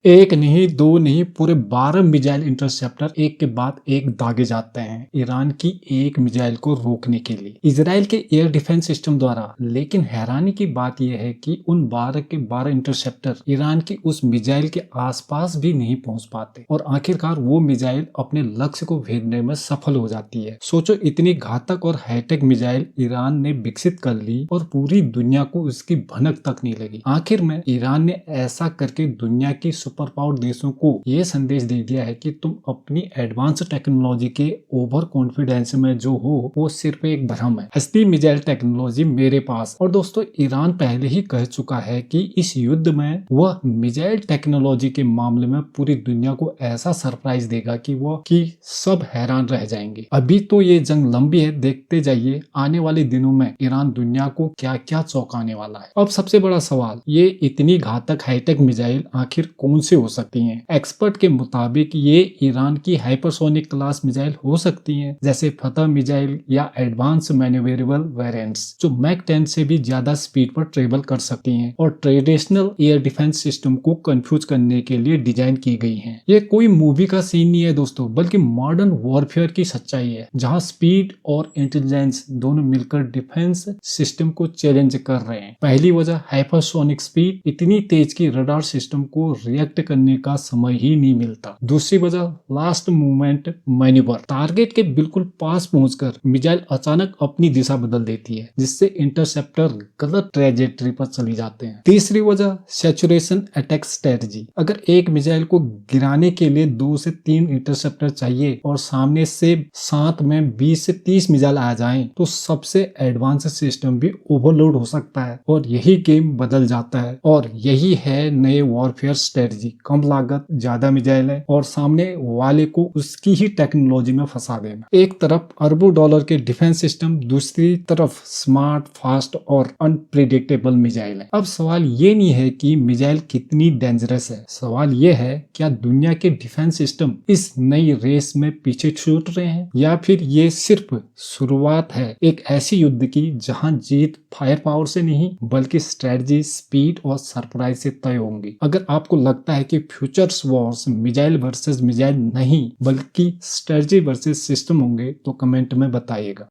एक नहीं, दो नहीं, पूरे 12 मिसाइल इंटरसेप्टर एक के बाद एक दागे जाते हैं ईरान की एक मिसाइल को रोकने के लिए इजराइल के एयर डिफेंस सिस्टम द्वारा। लेकिन हैरानी की बात यह है कि उन 12 के 12 इंटरसेप्टर ईरान की उस मिसाइल के आसपास भी नहीं पहुंच पाते और आखिरकार वो मिसाइल अपने लक्ष्य को भेदने में सफल हो जाती है। सोचो, इतनी घातक और हाईटेक मिसाइल ईरान ने विकसित कर ली और पूरी दुनिया को उसकी भनक तक नहीं लगी। आखिर में ईरान ने ऐसा करके दुनिया की सुपर पावर देशों को ये संदेश दे दिया है कि तुम अपनी एडवांस टेक्नोलॉजी के ओवर कॉन्फिडेंस में जो हो वो सिर्फ एक भ्रम है, असली मिसाइल टेक्नोलॉजी मेरे पास। और दोस्तों, ईरान पहले ही कह चुका है कि इस युद्ध में वह मिसाइल टेक्नोलॉजी के मामले में पूरी दुनिया को ऐसा सरप्राइज देगा कि सब हैरान रह जाएंगे। अभी तो ये जंग लंबी है, देखते जाइए आने वाले दिनों में ईरान दुनिया को क्या क्या चौंकाने वाला है। अब सबसे बड़ा सवाल, ये इतनी घातक हाईटेक मिसाइल आखिर कौन से हो सकती हैं? एक्सपर्ट के मुताबिक ये ईरान की हाइपरसोनिक क्लास मिसाइल हो सकती हैं, जैसे फतह मिसाइल या एडवांस मैन्यूवरेबल वेरिएंट्स जो मैक 10 से भी ज्यादा स्पीड पर ट्रेवल कर सकती हैं और ट्रेडिशनल एयर डिफेंस सिस्टम को कंफ्यूज करने के लिए डिजाइन की गई हैं। ये कोई मूवी का सीन नहीं है दोस्तों, बल्कि मॉडर्न वॉरफेयर की सच्चाई है, जहां स्पीड और इंटेलिजेंस दोनों मिलकर डिफेंस सिस्टम को चैलेंज कर रहे हैं। पहली वजह हाइपरसोनिक स्पीड, इतनी तेज की रडार सिस्टम को रिएक्ट करने का समय ही नहीं मिलता। दूसरी वजह लास्ट मूवमेंट मैन्यूवर, टारगेट के बिल्कुल पास पहुंचकर मिसाइल अचानक अपनी दिशा बदल देती है, जिससे इंटरसेप्टर गलत ट्रेजेक्टरी पर चली जाते हैं। तीसरी वजह सैचुरेशन अटैक स्ट्रेटजी, अगर एक मिसाइल को गिराने के लिए 2 से 3 इंटरसेप्टर चाहिए और सामने से साथ में 20 से 30 मिसाइल आ जाएं, तो सबसे एडवांस सिस्टम भी ओवरलोड हो सकता है और यही गेम बदल जाता है। और यही है नए वॉरफेयर स्ट्रेटजी, कम लागत, ज्यादा मिसाइल है और सामने वाले को उसकी ही टेक्नोलॉजी में फंसा देना। एक तरफ अरबों डॉलर के डिफेंस सिस्टम, दूसरी तरफ स्मार्ट, फास्ट और अनप्रिडिक्टेबल मिसाइल है। अब सवाल ये नहीं है कि मिसाइल कितनी डेंजरस है, सवाल ये है क्या दुनिया के डिफेंस सिस्टम इस नई रेस में पीछे छूट रहे हैं या फिर ये सिर्फ शुरुआत है एक ऐसी युद्ध की जहां जीत फायर पावर से नहीं बल्कि स्ट्रेटजी, स्पीड और सरप्राइज से तय होंगी। अगर आपको लगता है कि futures Wars missile versus missile नहीं बल्कि स्ट्रेटजी वर्सेस सिस्टम होंगे तो कमेंट में बताइएगा।